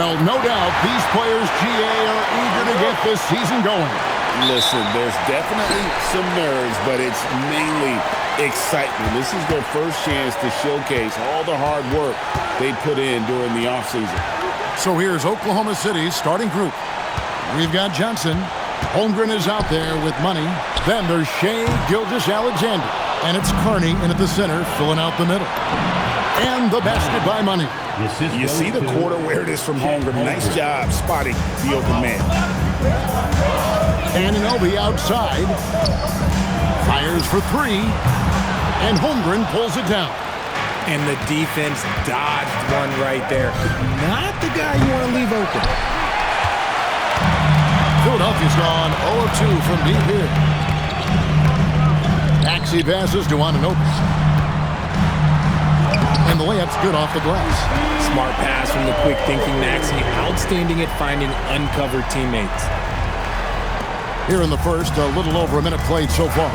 Well, no doubt these players, GA, are eager to get this season going. Listen, there's definitely some nerves, but it's mainly excitement. This is their first chance to showcase all the hard work they put in during the offseason. So here's Oklahoma City's starting group. We've got Johnson. Holmgren is out there with Money. Then there's Shea Gilgeous-Alexander. And it's Kearney in at the center, filling out the middle. And the basket by Money. You see the court awareness from Holmgren. Nice job spotting the open man. Anunoby outside. Fires for three. And Holmgren pulls it down. And the defense dodged one right there. Not the guy you want to leave open. Philadelphia's gone 0-2 from deep here. Maxey passes to Anunoby. And the layup's good off the glass. Smart pass from the quick-thinking Maxey. Outstanding at finding uncovered teammates. Here in the first, a little over a minute played so far.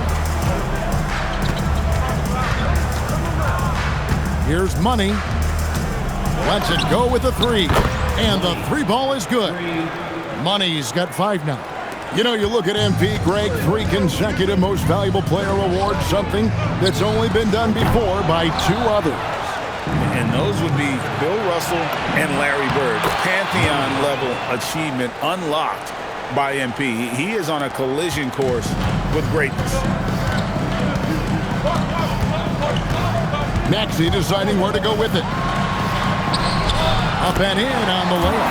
Here's Money. Lets it go with the three. And the three ball is good. Money's got 5 now. You know, you look at MP, Greg, 3 consecutive Most Valuable Player awards, something that's only been done before by 2 others. And those would be Bill Russell and Larry Bird. Pantheon-level achievement unlocked by MP. He is on a collision course with greatness. Maxey deciding where to go with it. Up and in on the layup.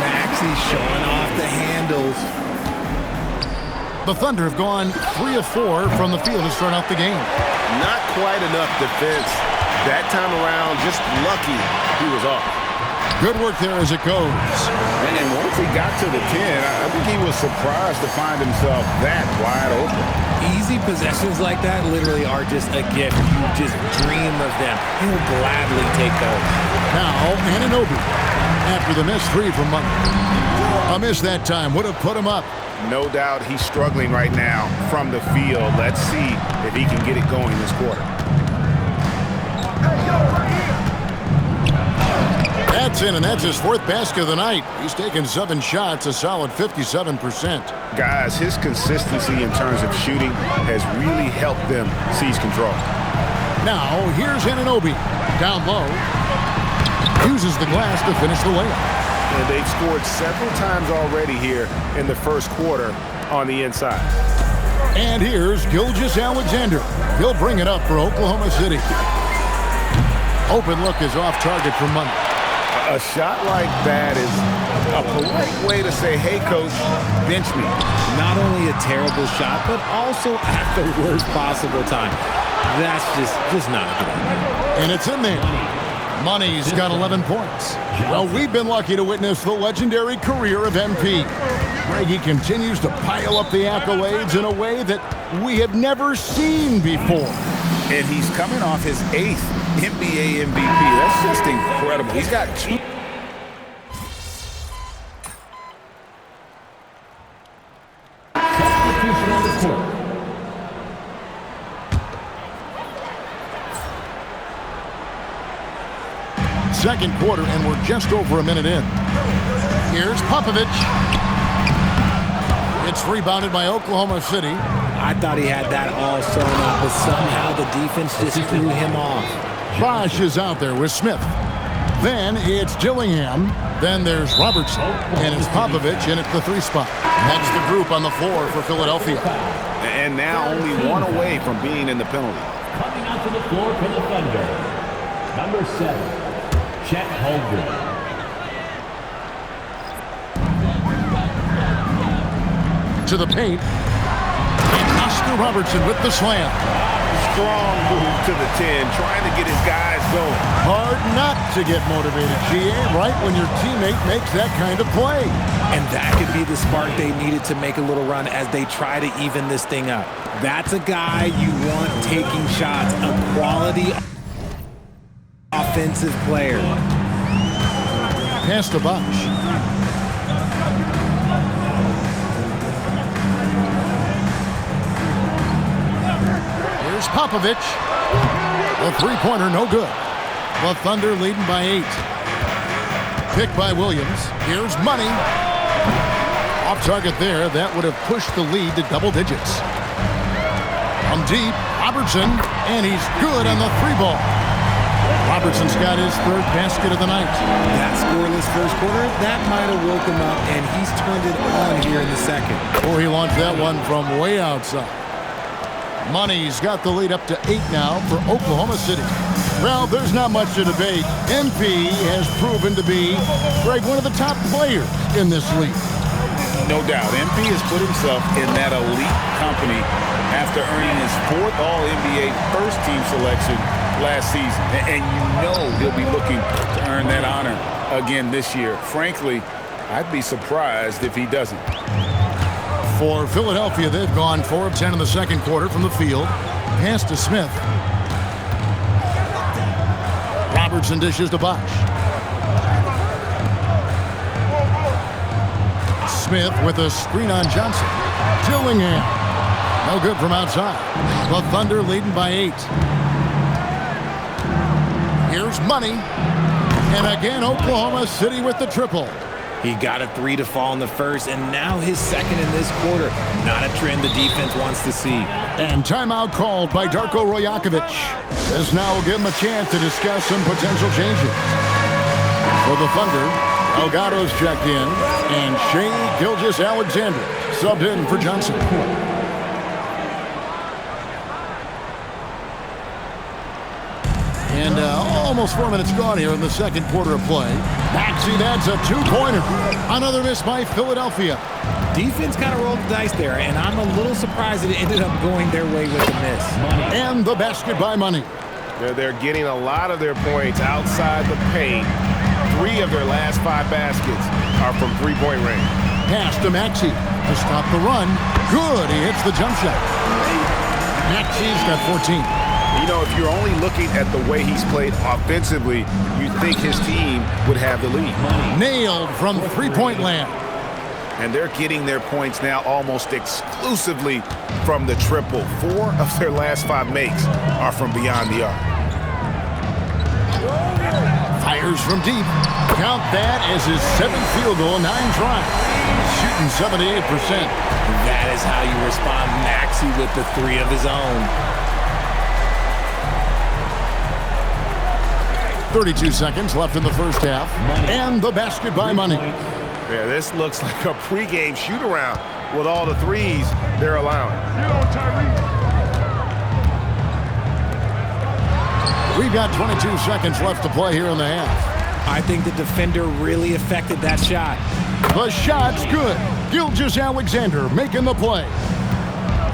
Maxey showing off the handles. The Thunder have gone 3 of 4 from the field to start out the game. Not quite enough defense. That time around, just lucky he was off. Good work there as it goes. And once he got to the 10, I think he was surprised to find himself that wide open. Easy possessions like that literally are just a gift. You just dream of them. He'll gladly take those. Now, Anunoby. After the missed 3 from Money. A miss that time would have put him up. No doubt he's struggling right now from the field. Let's see if he can get it going this quarter. That's in, and that's his 4th basket of the night. He's taken 7 shots, a solid 57%. Guys, his consistency in terms of shooting has really helped them seize control. Now, here's Anunoby. Down low. Uses the glass to finish the layup. And they've scored several times already here in the first quarter on the inside. And here's Gilgeous-Alexander. He'll bring it up for Oklahoma City. Open look is off target for Money. A shot like that is a polite way to say, hey, coach, bench me. Not only a terrible shot, but also at the worst possible time. That's just not a good idea. And it's in there. Money's got 11 points. Well, we've been lucky to witness the legendary career of MP. Greggy continues to pile up the accolades in a way that we have never seen before. And he's coming off his 8th NBA MVP. That's just incredible. He's got 2. Second quarter, and we're just over a minute in. Here's Popovich. It's rebounded by Oklahoma City. I thought he had that all sewn up, but somehow the defense just threw him off. Bosch is out there with Smith. Then it's Dillingham. Then there's Robertson. And it's Popovich in at the 3 spot. That's the group on the floor for Philadelphia. And now only 1 away from being in the penalty. Coming onto the floor for the Thunder, number 7. Chet Holmgren. To the paint. And Oscar Robertson with the slam. Strong move to the 10, trying to get his guys going. Hard not to get motivated, GA, right when your teammate makes that kind of play. And that could be the spark they needed to make a little run as they try to even this thing up. That's a guy you want taking shots, a quality offensive player. Pass to Bosch. Here's Popovich. The 3-pointer no good. The Thunder leading by 8. pick by Williams. Here's Money. Off target there. That would have pushed the lead to double digits. From deep, Robertson, and he's good on the 3-ball. Robertson's got his third basket of the night. That scoreless first quarter, that might have woke him up, and he's turned it on here in the second. Oh, he launched that one from way outside. Money's got the lead up to 8 now for Oklahoma City. Well, there's not much to debate. MP has proven to be, Greg, one of the top players in this league. No doubt. MP has put himself in that elite company after earning his 4th All-NBA first-team selection last season. And you know he'll be looking to earn that honor again this year. Frankly, I'd be surprised if he doesn't. For Philadelphia, they've gone 4 of 10 in the second quarter from the field. Pass to Smith. Robertson dishes to Bosh. Smith with a screen on Johnson. Dillingham. No good from outside. The Thunder leading by 8. Here's Money. And again, Oklahoma City with the triple. He got a 3 to fall in the first, and now his second in this quarter. Not a trend the defense wants to see. And timeout called by Darko Rajakovic. This now will give him a chance to discuss some potential changes. For the Thunder, Delgado's checked in, and Shai Gilgeous-Alexander subbed in for Johnson. And almost 4 minutes gone here in the second quarter of play. Maxey, that's a 2-pointer. Another miss by Philadelphia. Defense kind of rolled the dice there, and I'm a little surprised that it ended up going their way with the miss. And the basket by Money. They're getting a lot of their points outside the paint. 3 of their last 5 baskets are from three-point range. Pass to Maxey to stop the run. Good, he hits the jump shot. Maxey's got 14. You know, if you're only looking at the way he's played offensively, you'd think his team would have the lead. Nailed from three-point land. And they're getting their points now almost exclusively from the triple. 4 of their last 5 makes are from beyond the arc. Fires from deep. Count that as his 7th field goal, 9 tries. Shooting 78%. That is how you respond. Maxey with the 3 of his own. 32 seconds left in the first half. And the basket by Money. Yeah, this looks like a pregame shoot-around with all the threes they're allowing. We've got 22 seconds left to play here in the half. I think the defender really affected that shot. The shot's good. Gilgeous-Alexander making the play.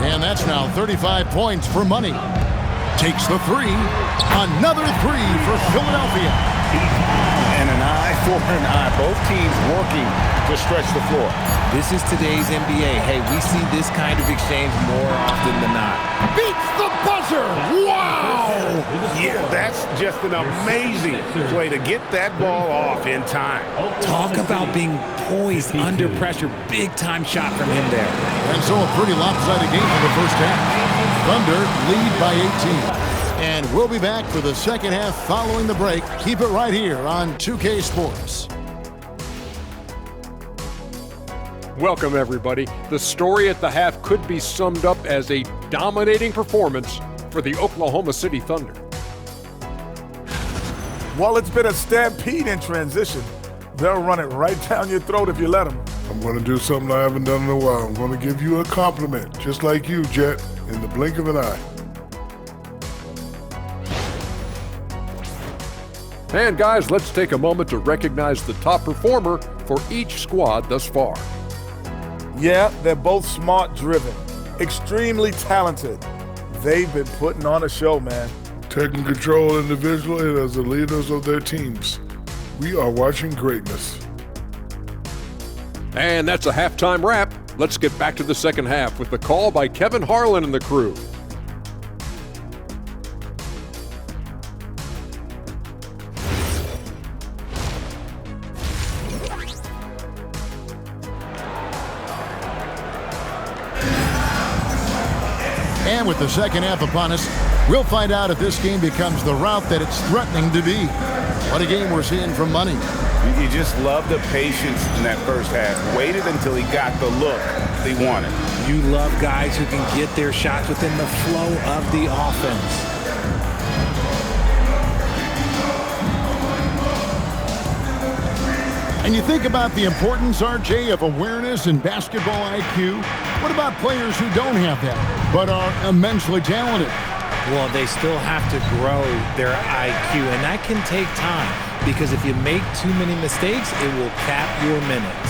And that's now 35 points for Money. Takes the 3. Another 3 for Philadelphia. And an eye for an eye. Both teams working to stretch the floor. This is today's NBA. Hey, we see this kind of exchange more often than not. Beats the buzzer. Wow. Yeah, that's just an amazing play to get that ball off in time. Talk about being poised under pressure. Big-time shot from him there. And so a pretty lopsided game for the first half. Thunder lead by 18. And we'll be back for the second half following the break. Keep it right here on 2K Sports. Welcome, everybody. The story at the half could be summed up as a dominating performance for the Oklahoma City Thunder. Well, it's been a stampede in transition. They'll run it right down your throat if you let them. I'm going to do something I haven't done in a while. I'm going to give you a compliment, just like you, Jet, in the blink of an eye. And guys, let's take a moment to recognize the top performer for each squad thus far. Yeah, they're both smart-driven, extremely talented. They've been putting on a show, man. Taking control individually as the leaders of their teams. We are watching greatness. And that's a halftime wrap. Let's get back to the second half with the call by Kevin Harlan and the crew. And with the second half upon us, we'll find out if this game becomes the route that it's threatening to be. What a game we're seeing from Money. You just love the patience in that first half. Waited until he got the look they wanted. You love guys who can get their shots within the flow of the offense. And you think about the importance, RJ, of awareness and basketball IQ. What about players who don't have that, but are immensely talented? Well, they still have to grow their IQ, and that can take time, because if you make too many mistakes, it will cap your minutes.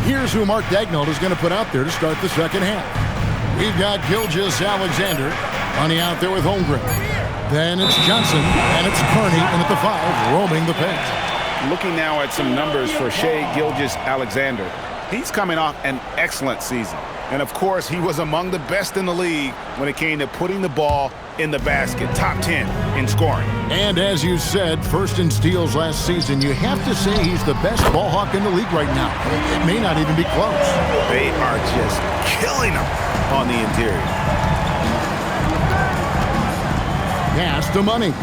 Here's who Mark Daigneault is going to put out there to start the second half. We've got Gilgeous-Alexander, Money out there with Holmgren. Then it's Johnson, and it's Kearney, and at the 5, roaming the paint. Looking now at some numbers for Shai Gilgeous-Alexander. He's coming off an excellent season. And, of course, he was among the best in the league when it came to putting the ball in the basket. Top 10 in scoring. And as you said, first in steals last season, you have to say he's the best ball hawk in the league right now. It may not even be close. They are just killing him on the interior. Pass to Money.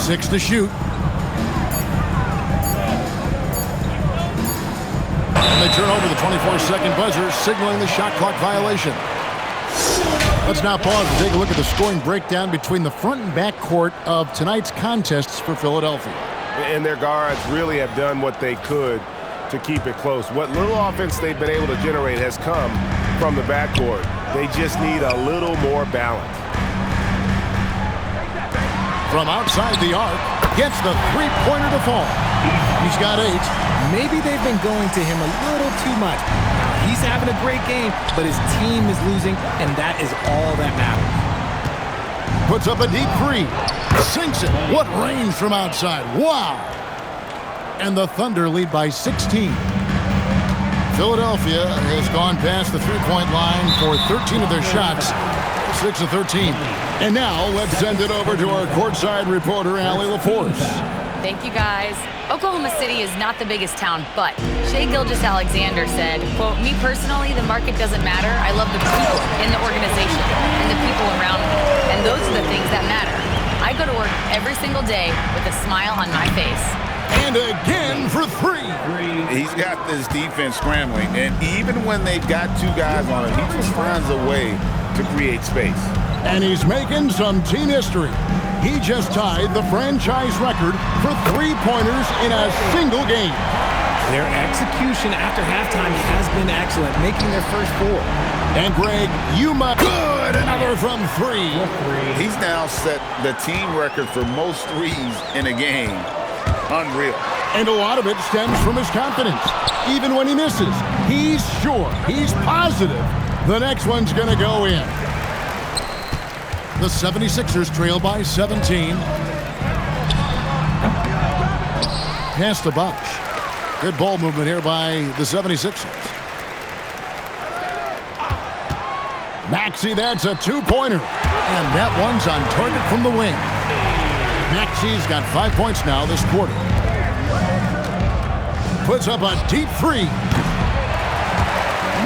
Six to shoot. And they turn over the 24-second buzzer, signaling the shot clock violation. Let's now pause and take a look at the scoring breakdown between the front and back court of tonight's contests for Philadelphia. And their guards really have done what they could to keep it close. What little offense they've been able to generate has come from the backcourt. They just need a little more balance. From outside the arc, gets the three-pointer to fall. He's got 8. Maybe they've been going to him a little too much. He's having a great game, but his team is losing, and that is all that matters. Puts up a deep 3. Sinks it. What range from outside. Wow. And the Thunder lead by 16. Philadelphia has gone past the three-point line for 13 of their shots. 6 of 13. And now let's send it over to our courtside reporter, Allie LaForce. Thank you, guys. Oklahoma City is not the biggest town, but Shai Gilgeous-Alexander said, quote, "Me personally, the market doesn't matter. I love the people in the organization and the people around me. And those are the things that matter. I go to work every single day with a smile on my face." And again for 3. He's got this defense scrambling, and even when they've got 2 guys on him, he just finds a way to create space. And he's making some team history. He just tied the franchise record for three-pointers in a single game. Their execution after halftime has been excellent, making their first 4. And Greg, good, another from 3. He's now set the team record for most threes in a game. Unreal. And a lot of it stems from his confidence. Even when he misses, he's sure, he's positive the next one's going to go in. The 76ers trail by 17. Pass to Bosh. Good ball movement here by the 76ers. Maxey, that's a 2-pointer. And that one's on target from the wing. Maxey's got 5 points now this quarter. Puts up a deep 3.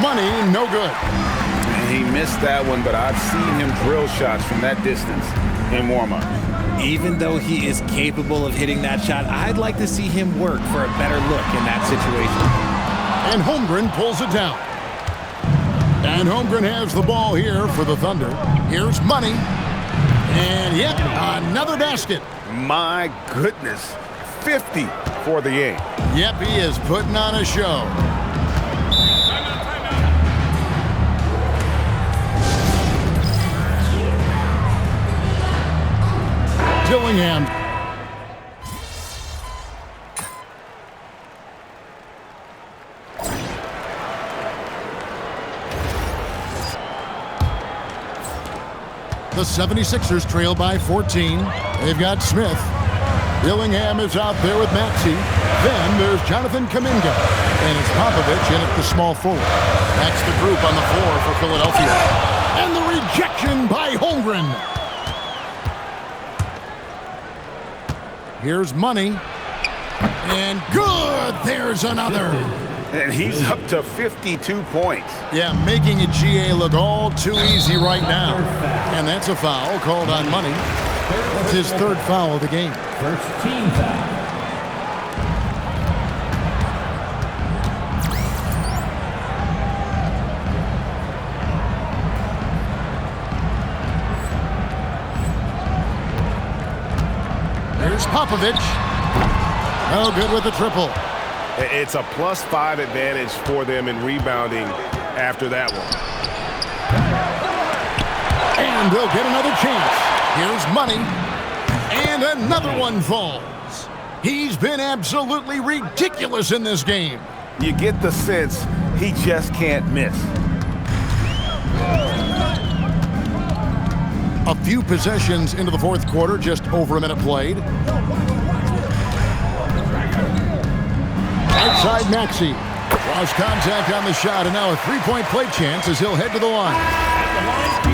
Money, no good. He missed that one, but I've seen him drill shots from that distance in warm-up. Even though he is capable of hitting that shot, I'd like to see him work for a better look in that situation. And Holmgren pulls it down. And Holmgren has the ball here for the Thunder. Here's Money. And yep, another basket. My goodness, 50 for the game. Yep, he is putting on a show. Dillingham. The 76ers trail by 14. They've got Smith. Dillingham is out there with Maxey. Then there's Jonathan Kuminga. And it's Popovich in at the small forward. That's the group on the floor for Philadelphia. And the rejection by Holmgren. Here's Money. And good! There's another. And he's up to 52 points. Yeah, making a GA look all too easy right now. And that's a foul called on Money. That's his third foul of the game. First team foul. Here's Popovich. No good with the triple. It's a +5 advantage for them in rebounding after that one. And they'll get another chance. Here's Money. And another one falls. He's been absolutely ridiculous in this game. You get the sense he just can't miss. A few possessions into the fourth quarter, just over a minute played. Outside Maxey. Lost contact on the shot, and now a three-point play chance as he'll head to the line.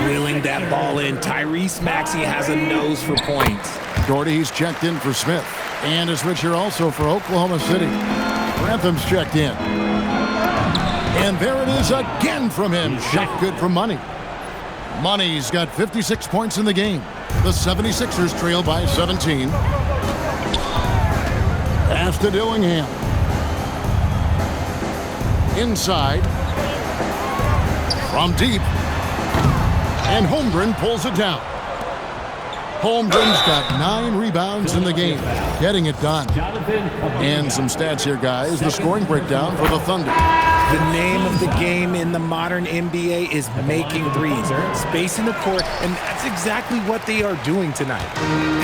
Wheeling that ball in. Tyrese Maxey has a nose for points. Doherty's checked in for Smith. And a switch here also for Oklahoma City. Brantham's checked in. And there it is again from him. Shot good from Money. Money's got 56 points in the game. The 76ers trail by 17. Pass to Dillingham. Inside. From deep. And Holmgren pulls it down. Holmgren's got 9 rebounds in the game. Getting it done. And some stats here, guys. The scoring breakdown for the Thunder. The name of the game in the modern NBA is making threes, spacing the court, and that's exactly what they are doing tonight.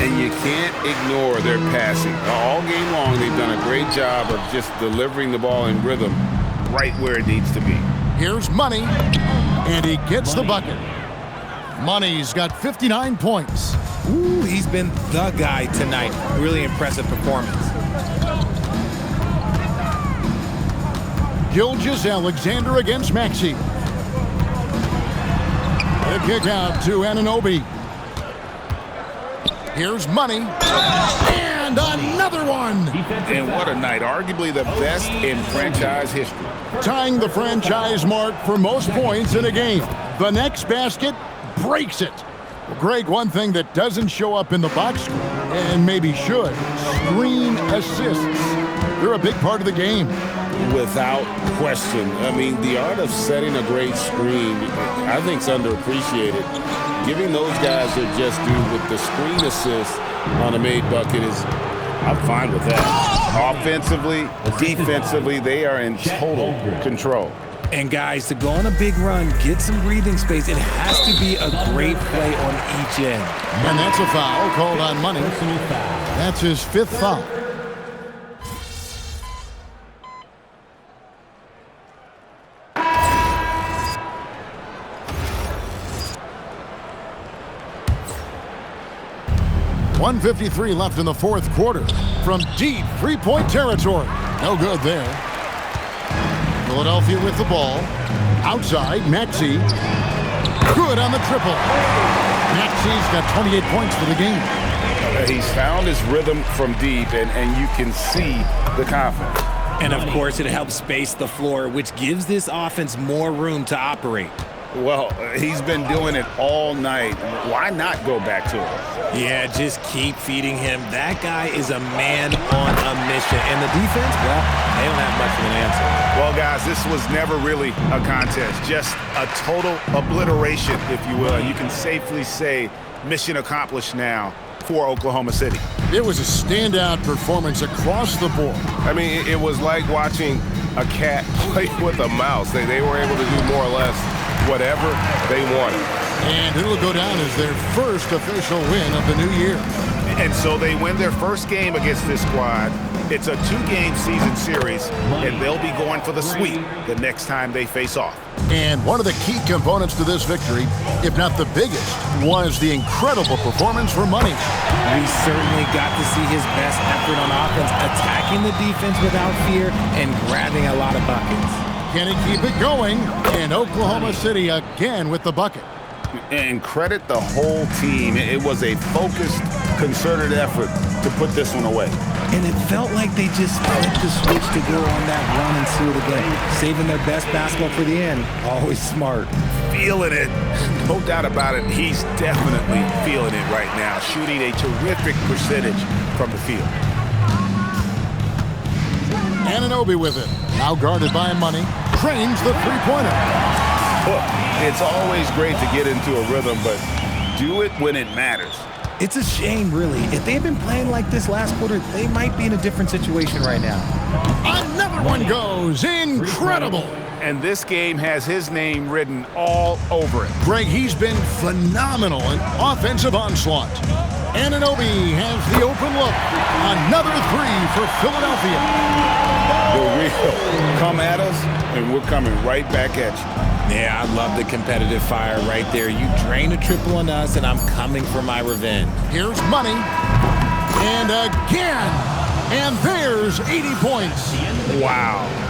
And you can't ignore their passing. All game long, they've done a great job of just delivering the ball in rhythm right where it needs to be. Here's Money, and he gets the bucket. Money's got 59 points. Ooh, he's been the guy tonight. Really impressive performance. Gilgeous-Alexander against Maxey. The kick out to Anunoby. Here's Money. And another one. And what a night. Arguably the best in franchise history. Tying the franchise mark for most points in a game. The next basket breaks it. Well, Greg, one thing that doesn't show up in the box score, and maybe should, screen assists. They're a big part of the game. Without question. I mean, the art of setting a great screen, I think, is underappreciated. Giving those guys their just due with the screen assist on a made bucket is, I'm fine with that. Offensively, defensively, they are in total control. And guys, to go on a big run, get some breathing space, it has to be a great play on each end. And that's a foul called on Money. That's his 5th foul. .153 left in the fourth quarter. From deep three-point territory. No good there. Philadelphia with the ball. Outside, Maxey. Good on the triple. Maxey's got 28 points for the game. He's found his rhythm from deep, and you can see the confidence. And, of course, it helps space the floor, which gives this offense more room to operate. Well, he's been doing it all night. Why not go back to him? Yeah, just keep feeding him. That guy is a man on a mission. And the defense, well, they don't have much of an answer. Well, guys, this was never really a contest. Just a total obliteration, if you will. And you can safely say mission accomplished now for Oklahoma City. It was a standout performance across the board. I mean, it was like watching a cat play with a mouse. They were able to do more or less whatever they wanted. And it'll go down as their first official win of the new year. And so they win their first game against this squad. It's a 2-game season series, and they'll be going for the sweep the next time they face off. And one of the key components to this victory, if not the biggest, was the incredible performance for Money. We certainly got to see his best effort on offense, attacking the defense without fear and grabbing a lot of buckets. Can he keep it going? And Oklahoma City again with the bucket. And credit the whole team. It was a focused, concerted effort to put this one away. And it felt like they just flipped the switch to go on that run and seal the game. Saving their best basketball for the end. Always smart. Feeling it. No doubt about it. He's definitely feeling it right now. Shooting a terrific percentage from the field. Anunoby with it. Now guarded by Money. Drains the three-pointer. Look, it's always great to get into a rhythm, but do it when it matters. It's a shame, really. If they had been playing like this last quarter, they might be in a different situation right now. Another one goes. Incredible. And this game has his name written all over it. Greg, he's been phenomenal in offensive onslaught. Anunoby has the open look. Another three for Philadelphia. The real come at us, and we're coming right back at you. Yeah, I love the competitive fire right there. You drain a triple on us, and I'm coming for my revenge. Here's Money. And again. And there's 80 points. Wow.